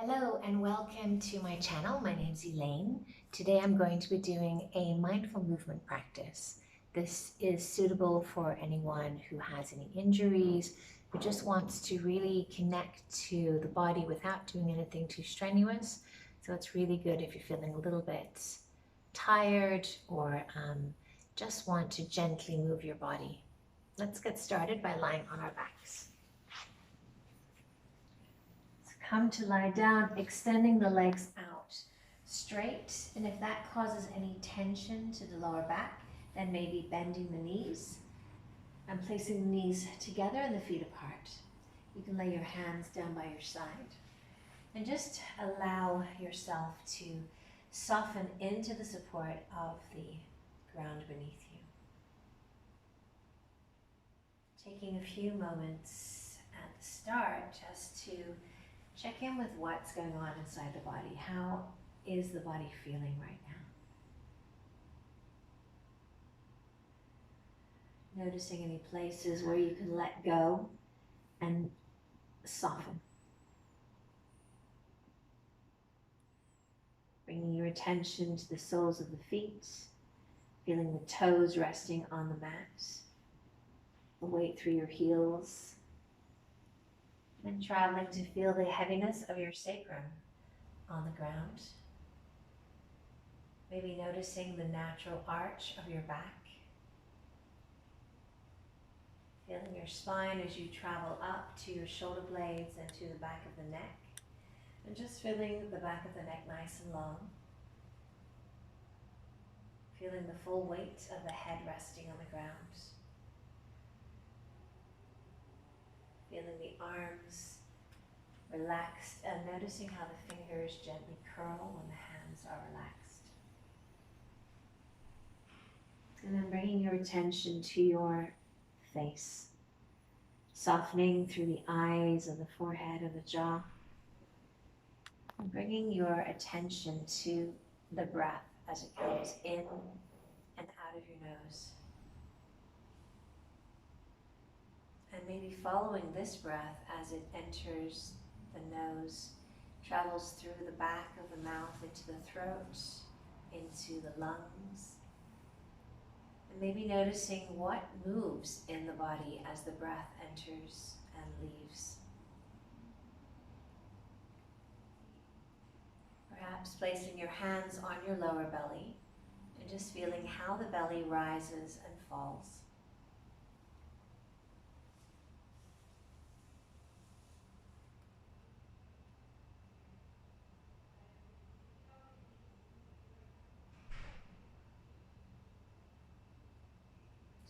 Hello and welcome to my channel. My name's Elaine. Today I'm going to be doing a mindful movement practice. This is suitable for anyone who has any injuries, who just wants to really connect to the body without doing anything too strenuous. So it's really good if you're feeling a little bit tired or just want to gently move your body. Let's get started by lying on our backs. Come to lie down, extending the legs out straight. And if that causes any tension to the lower back, then maybe bending the knees and placing the knees together and the feet apart. You can lay your hands down by your side and just allow yourself to soften into the support of the ground beneath you. Taking a few moments at the start just to check in with what's going on inside the body. How is the body feeling right now? Noticing any places where you can let go and soften. Bringing your attention to the soles of the feet, feeling the toes resting on the mat, the weight through your heels, and traveling to feel the heaviness of your sacrum on the ground. Maybe noticing the natural arch of your back. Feeling your spine as you travel up to your shoulder blades and to the back of the neck. And just feeling the back of the neck nice and long. Feeling the full weight of the head resting on the ground. Feeling the arms relaxed and noticing how the fingers gently curl when the hands are relaxed. And then bringing your attention to your face, softening through the eyes and the forehead and the jaw. And bringing your attention to the breath as it comes in and out of your nose. And maybe following this breath as it enters the nose, travels through the back of the mouth into the throat, into the lungs. And maybe noticing what moves in the body as the breath enters and leaves. Perhaps placing your hands on your lower belly and just feeling how the belly rises and falls.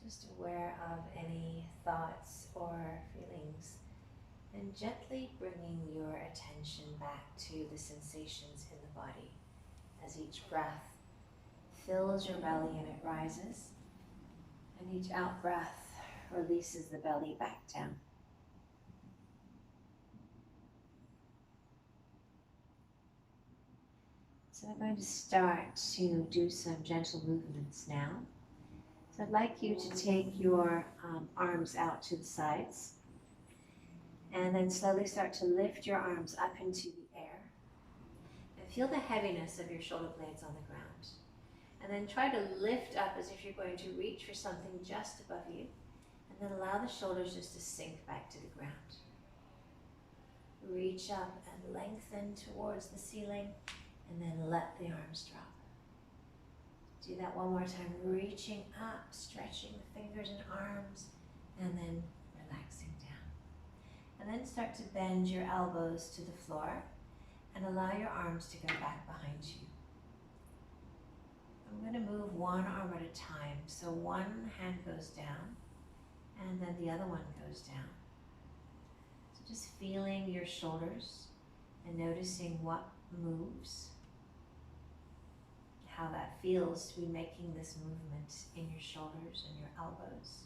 Just aware of any thoughts or feelings, and gently bringing your attention back to the sensations in the body as each breath fills your belly and it rises, and each out breath releases the belly back down. So I'm going to start to do some gentle movements now. So I'd like you to take your arms out to the sides and then slowly start to lift your arms up into the air and feel the heaviness of your shoulder blades on the ground. And then try to lift up as if you're going to reach for something just above you, and then allow the shoulders just to sink back to the ground. Reach up and lengthen towards the ceiling, and then let the arms drop. Do that one more time, reaching up, stretching the fingers and arms, and then relaxing down. And then start to bend your elbows to the floor and allow your arms to go back behind you. I'm going to move one arm at a time. So one hand goes down and then the other one goes down. So just feeling your shoulders and noticing what moves, how that feels to be making this movement in your shoulders and your elbows.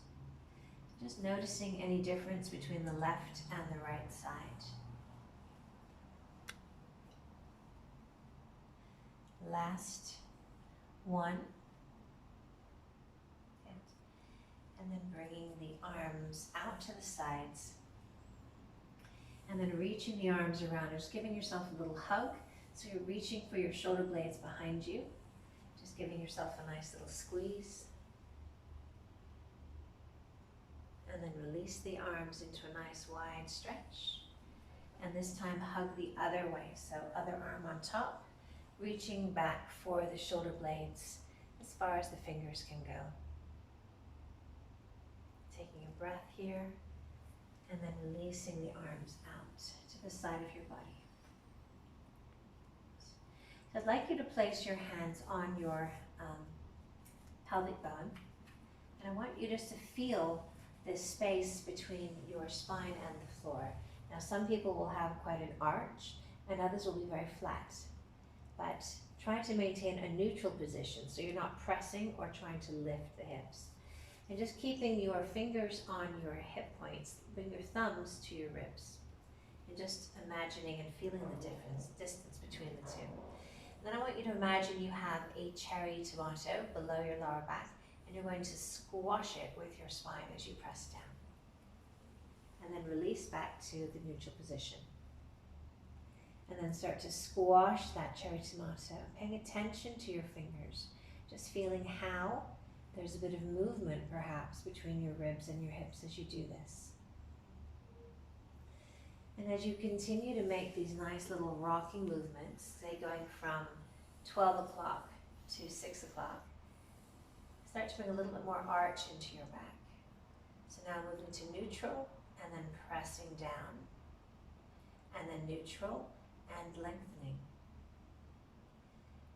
Just noticing any difference between the left and the right side. Last one. And then bringing the arms out to the sides And then reaching the arms around, just giving yourself a little hug. So you're reaching for your shoulder blades behind you. Just giving yourself a nice little squeeze. And then release the arms into a nice wide stretch. And this time hug the other way. So other arm on top, reaching back for the shoulder blades as far as the fingers can go. Taking a breath here, and then releasing the arms out to the side of your body. So I'd like you to place your hands on your pelvic bone, and I want you just to feel this space between your spine and the floor. Now some people will have quite an arch, and others will be very flat, but try to maintain a neutral position so you're not pressing or trying to lift the hips. And just keeping your fingers on your hip points, bring your thumbs to your ribs. And just imagining and feeling the distance between the two. And then I want you to imagine you have a cherry tomato below your lower back, and you're going to squash it with your spine as you press down. And then release back to the neutral position. And then start to squash that cherry tomato, paying attention to your fingers, just feeling how there's a bit of movement perhaps between your ribs and your hips as you do this. And as you continue to make these nice little rocking movements, say going from 12 o'clock to 6 o'clock, start to bring a little bit more arch into your back. So now moving to neutral and then pressing down, and then neutral and lengthening.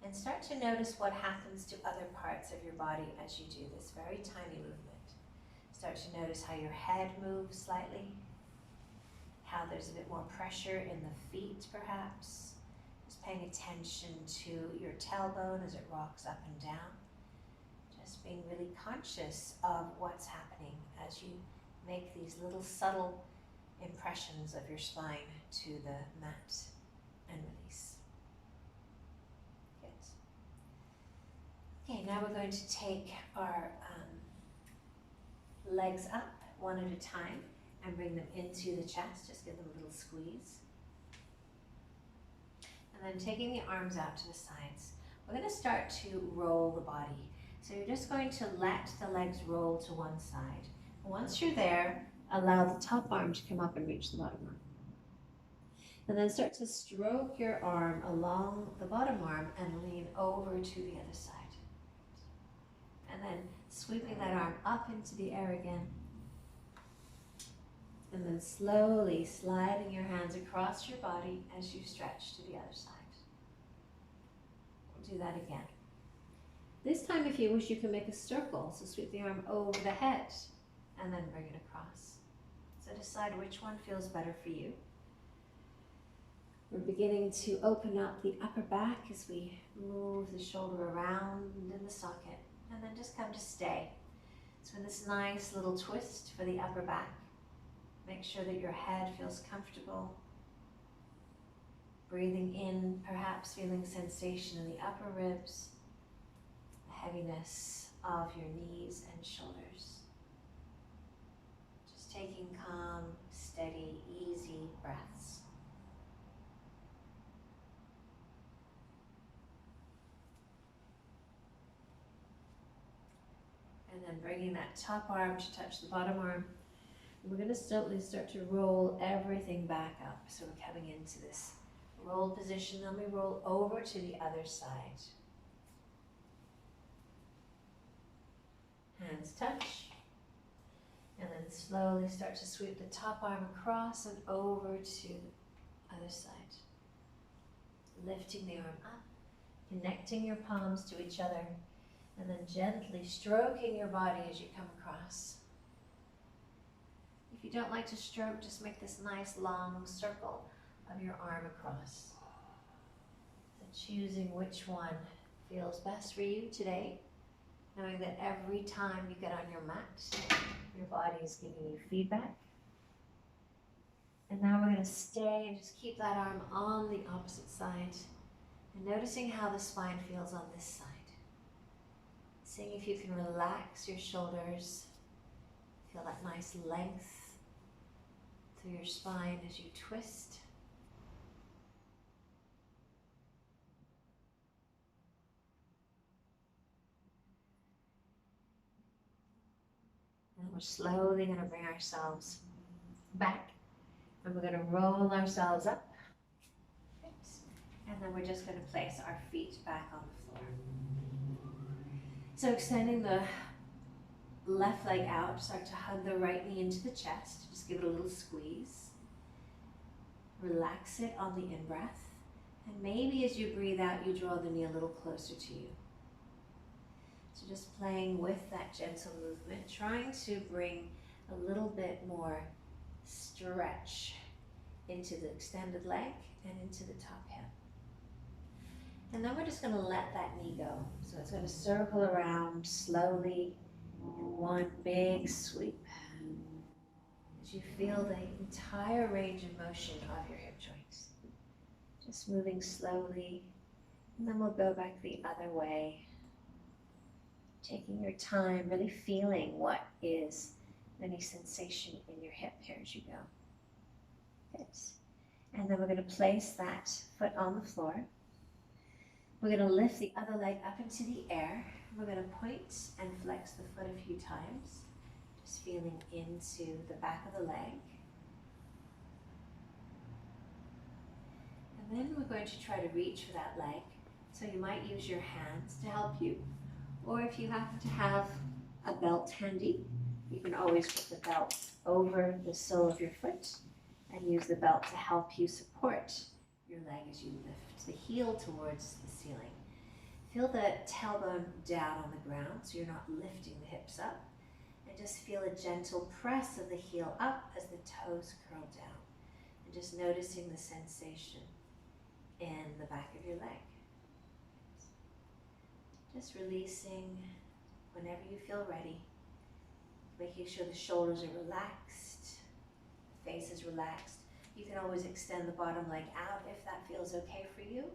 And start to notice what happens to other parts of your body as you do this very tiny movement. Start to notice how your head moves slightly, how there's a bit more pressure in the feet perhaps. Just paying attention to your tailbone as it rocks up and down. Just being really conscious of what's happening as you make these little subtle impressions of your spine to the mat and release. Okay, now we're going to take our legs up one at a time and bring them into the chest. Just give them a little squeeze. And then taking the arms out to the sides, we're going to start to roll the body. So you're just going to let the legs roll to one side. Once you're there, allow the top arm to come up and reach the bottom arm. And then start to stroke your arm along the bottom arm and lean over to the other side. And then sweeping that arm up into the air again. And then slowly sliding your hands across your body as you stretch to the other side. We'll do that again. This time, if you wish, you can make a circle. So sweep the arm over the head and then bring it across. So decide which one feels better for you. We're beginning to open up the upper back as we move the shoulder around in the socket. And then just come to stay. So in this nice little twist for the upper back, make sure that your head feels comfortable. Breathing in, perhaps feeling sensation in the upper ribs, the heaviness of your knees and shoulders. Just taking calm, steady, easy breaths. And then bringing that top arm to touch the bottom arm. And we're going to slowly start to roll everything back up. So we're coming into this roll position, then we roll over to the other side. Hands touch. And then slowly start to sweep the top arm across and over to the other side. Lifting the arm up, connecting your palms to each other, and then gently stroking your body as you come across. If you don't like to stroke, just make this nice long circle of your arm across. So choosing which one feels best for you today, knowing that every time you get on your mat, your body is giving you feedback. And now we're going to stay and just keep that arm on the opposite side, and noticing how the spine feels on this side. Seeing if you can relax your shoulders, feel that nice length through through your spine as you twist. And we're slowly going to bring ourselves back, and we're going to roll ourselves up. And then we're just going to place our feet back on the floor. So extending the left leg out, start to hug the right knee into the chest. Just give it a little squeeze. Relax it on the in-breath. And maybe as you breathe out, you draw the knee a little closer to you. So just playing with that gentle movement, trying to bring a little bit more stretch into the extended leg and into the top hip. And then we're just going to let that knee go. So it's going to circle around slowly in one big sweep as you feel the entire range of motion of your hip joints. Just moving slowly, and then we'll go back the other way. Taking your time, really feeling what is any sensation in your hip here as you go. Good. And then we're going to place that foot on the floor. We're going to lift the other leg up into the air. We're going to point and flex the foot a few times, just feeling into the back of the leg. And then we're going to try to reach for that leg. So you might use your hands to help you. Or if you happen to have a belt handy, you can always put the belt over the sole of your foot and use the belt to help you support your leg as you lift the heel towards the ceiling. Feel the tailbone down on the ground so you're not lifting the hips up. And just feel a gentle press of the heel up as the toes curl down. And just noticing the sensation in the back of your leg. Just releasing whenever you feel ready. Making sure the shoulders are relaxed, the face is relaxed. You can always extend the bottom leg out if that feels okay for you.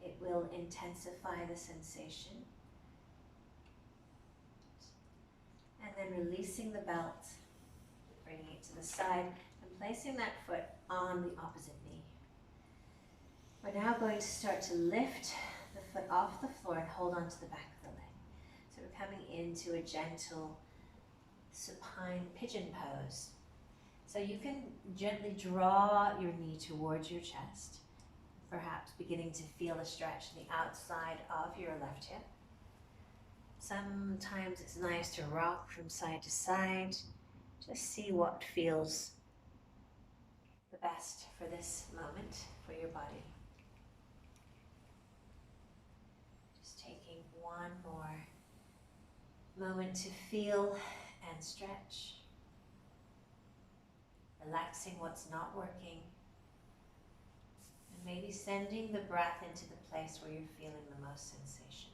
It will intensify the sensation. And then releasing the belt, bringing it to the side, and placing that foot on the opposite knee. We're now going to start to lift the foot off the floor and hold on to the back of the leg. So we're coming into a gentle supine pigeon pose. So you can gently draw your knee towards your chest, perhaps beginning to feel a stretch in the outside of your left hip. Sometimes it's nice to rock from side to side. Just see what feels the best for this moment for your body. Just taking one more moment to feel and stretch. Relaxing what's not working. And maybe sending the breath into the place where you're feeling the most sensation.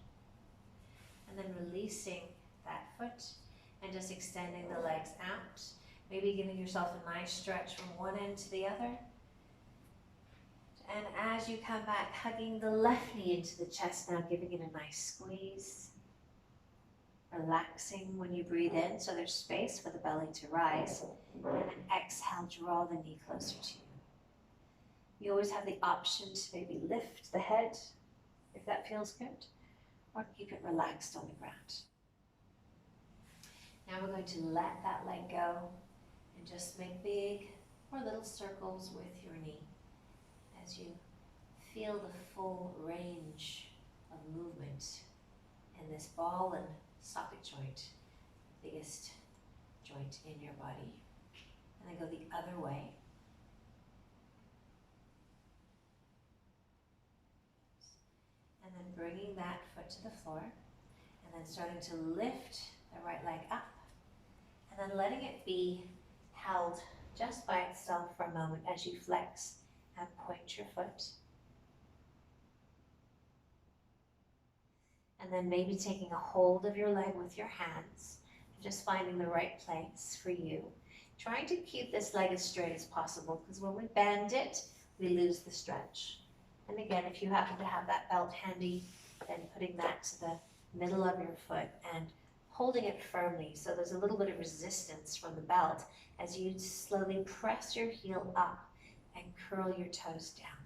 And then releasing that foot and just extending the legs out. Maybe giving yourself a nice stretch from one end to the other. And as you come back, hugging the left knee into the chest now, giving it a nice squeeze. Relaxing when you breathe in, so there's space for the belly to rise. And then exhale, draw the knee closer to you. You always have the option to maybe lift the head, if that feels good, or keep it relaxed on the ground. Now we're going to let that leg go and just make big or little circles with your knee as you feel the full range of movement in this ball and socket joint, biggest joint in your body. And then go the other way. And then bringing that foot to the floor, and then starting to lift the right leg up, and then letting it be held just by itself for a moment as you flex and point your foot. And then maybe taking a hold of your leg with your hands, just finding the right place for you. Trying to keep this leg as straight as possible, because when we bend it, we lose the stretch. And again, if you happen to have that belt handy, then putting that to the middle of your foot and holding it firmly. So there's a little bit of resistance from the belt as you slowly press your heel up and curl your toes down.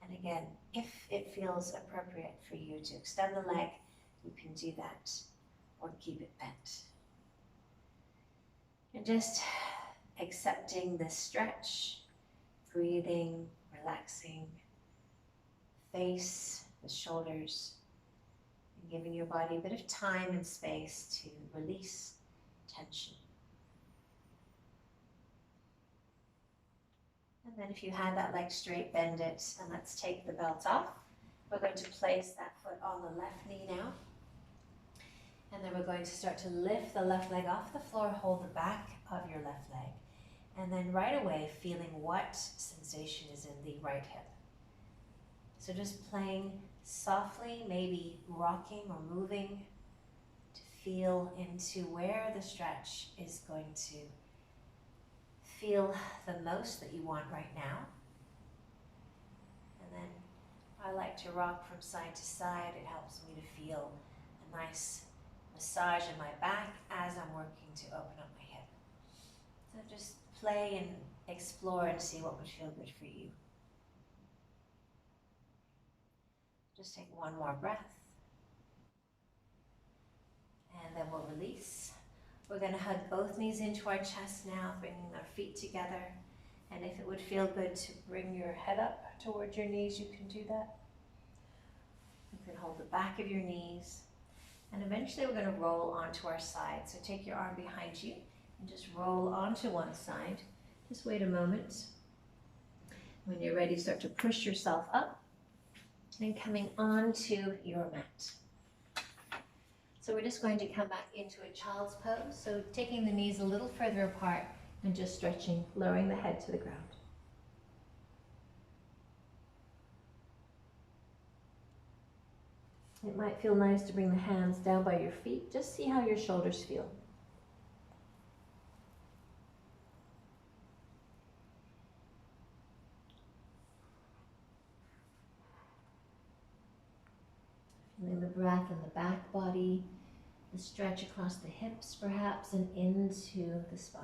And again, if it feels appropriate for you to extend the leg, you can do that or keep it bent. And just accepting this stretch, breathing, relaxing, face, the shoulders, and giving your body a bit of time and space to release tension. And then if you had that leg straight, bend it, and let's take the belt off. We're going to place that foot on the left knee now. And then we're going to start to lift the left leg off the floor, hold the back of your left leg. And then right away, feeling what sensation is in the right hip. So just playing softly, maybe rocking or moving to feel into where the stretch is going to feel the most that you want right now. And then I like to rock from side to side. It helps me to feel a nice massage in my back as I'm working to open up my hip. So just play and explore and see what would feel good for you. Just take one more breath. And then we'll release. We're going to hug both knees into our chest now, bringing our feet together. And if it would feel good to bring your head up towards your knees, you can do that. You can hold the back of your knees. And eventually we're going to roll onto our side. So take your arm behind you and just roll onto one side. Just wait a moment. When you're ready, start to push yourself up and coming onto your mat. So we're just going to come back into a child's pose. So taking the knees a little further apart and just stretching, lowering the head to the ground. It might feel nice to bring the hands down by your feet. Just see how your shoulders feel. Feeling the breath in the back body, the stretch across the hips perhaps, and into the spine.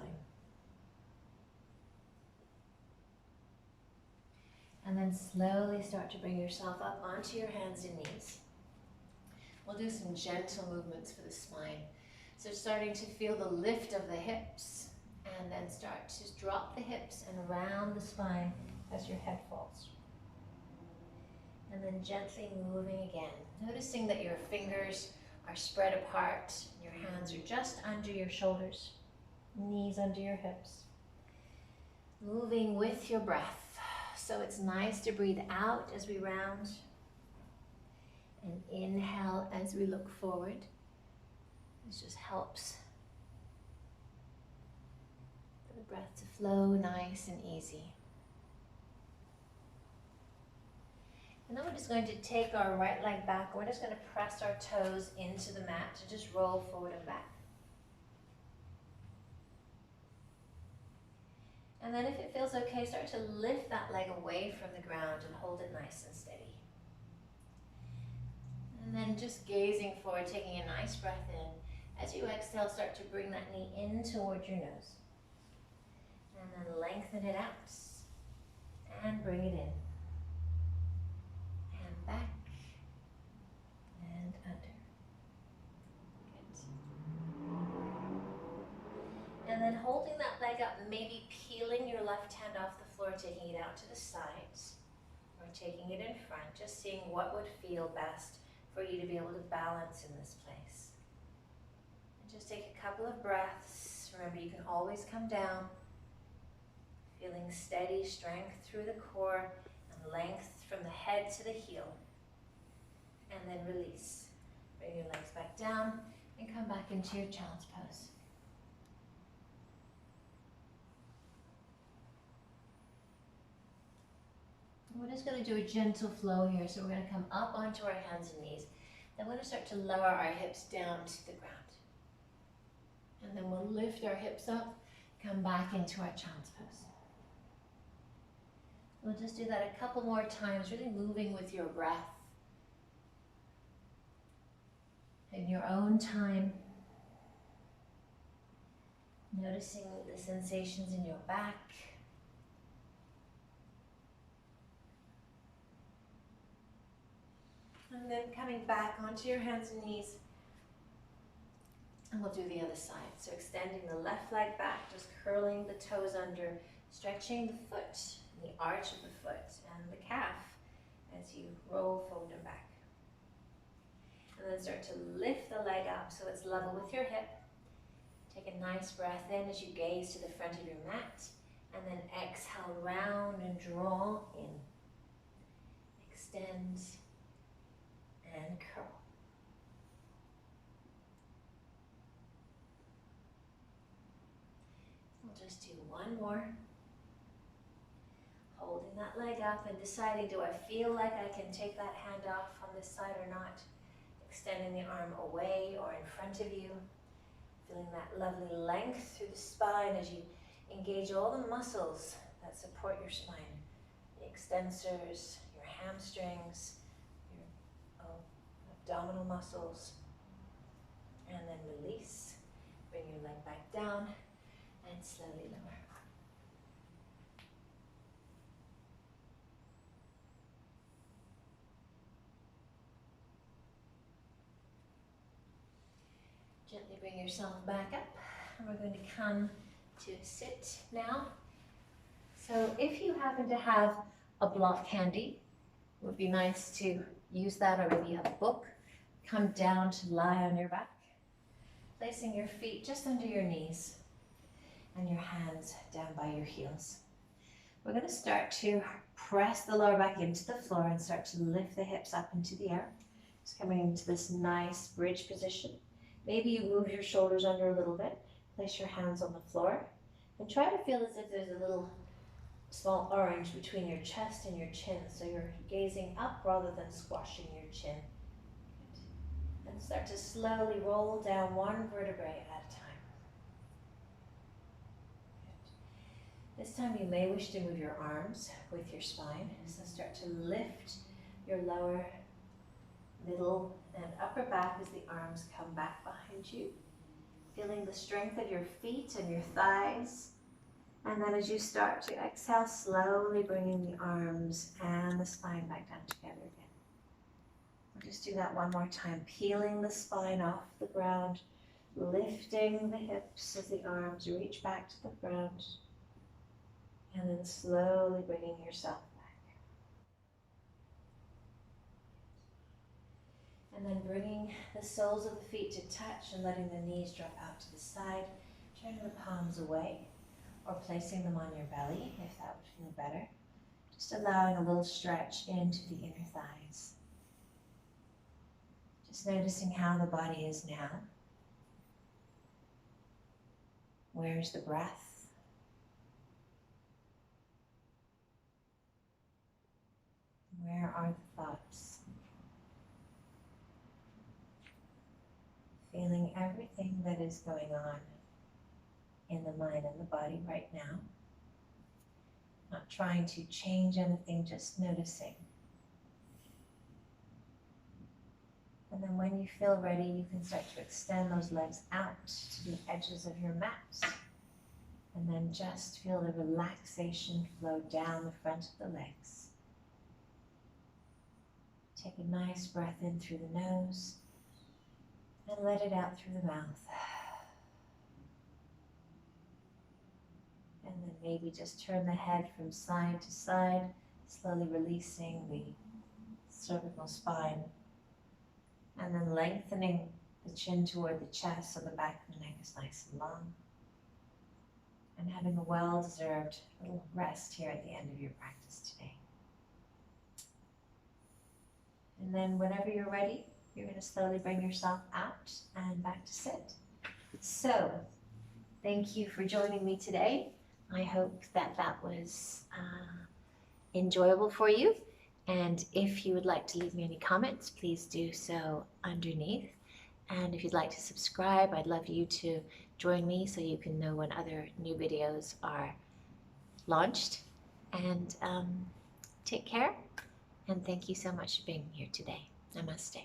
And then slowly start to bring yourself up onto your hands and knees. We'll do some gentle movements for the spine. So starting to feel the lift of the hips, and then start to drop the hips and round the spine as your head falls. And then gently moving again, noticing that your fingers are spread apart, your hands are just under your shoulders, knees under your hips. Moving with your breath. So it's nice to breathe out as we round. And inhale as we look forward. This just helps for the breath to flow nice and easy. And then we're just going to take our right leg back. We're just going to press our toes into the mat to just roll forward and back. And then if it feels okay, start to lift that leg away from the ground and hold it nice and steady. And then just gazing forward, taking a nice breath in. As you exhale, start to bring that knee in towards your nose. And then lengthen it out. And bring it in. And back. And under. Good. And then holding that leg up, maybe peeling your left hand off the floor, taking it out to the sides. Or taking it in front, just seeing what would feel best for you to be able to balance in this place. And just take a couple of breaths. Remember, you can always come down, feeling steady strength through the core and length from the head to the heel. And then release. Bring your legs back down and come back into your child's pose. We're just going to do a gentle flow here. So we're going to come up onto our hands and knees. Then we're going to start to lower our hips down to the ground. And then we'll lift our hips up, come back into our child's pose. We'll just do that a couple more times, really moving with your breath. In your own time, noticing the sensations in your back. And then coming back onto your hands and knees. And we'll do the other side. So extending the left leg back, just curling the toes under, stretching the foot, the arch of the foot and the calf as you roll forward and back. And then start to lift the leg up so it's level with your hip. Take a nice breath in as you gaze to the front of your mat, and then exhale, round and draw in. Extend and curl. We'll just do one more. Holding that leg up and deciding, do I feel like I can take that hand off on this side or not? Extending the arm away or in front of you. Feeling that lovely length through the spine as you engage all the muscles that support your spine. The extensors, your hamstrings, your abdominal muscles. And then release. Bring your leg back down and slowly lower. Gently bring yourself back up, and we're going to come to sit now. So if you happen to have a block handy, it would be nice to use that, or maybe you have a book. Come down to lie on your back, placing your feet just under your knees and your hands down by your heels. We're going to start to press the lower back into the floor and start to lift the hips up into the air. Just coming into this nice bridge position. Maybe you move your shoulders under a little bit, place your hands on the floor, and try to feel as if there's a little small orange between your chest and your chin, so you're gazing up rather than squashing your chin. Good. And start to slowly roll down one vertebrae at a time. Good. This time you may wish to move your arms with your spine, so start to lift your lower, middle, and upper back as the arms come back behind you. Feeling the strength of your feet and your thighs. And then as you start to exhale, slowly bringing the arms and the spine back down together again. We'll just do that one more time. Peeling the spine off the ground, lifting the hips as the arms reach back to the ground. And then slowly bringing yourself. And then bringing the soles of the feet to touch and letting the knees drop out to the side. Turning the palms away or placing them on your belly if that would feel better. Just allowing a little stretch into the inner thighs. Just noticing how the body is now. Where's the breath? Where are the thoughts? Feeling everything that is going on in the mind and the body right now. Not trying to change anything, just noticing. And then when you feel ready, you can start to extend those legs out to the edges of your mat. And then just feel the relaxation flow down the front of the legs. Take a nice breath in through the nose. And let it out through the mouth. And then maybe just turn the head from side to side, slowly releasing the cervical spine. And then lengthening the chin toward the chest so the back of the neck is nice and long. And having a well-deserved little rest here at the end of your practice today. And then whenever you're ready, you're going to slowly bring yourself out and back to sit. So, thank you for joining me today. I hope that that was enjoyable for you. And if you would like to leave me any comments, please do so underneath. And if you'd like to subscribe, I'd love you to join me so you can know when other new videos are launched. And take care. And thank you so much for being here today. Namaste.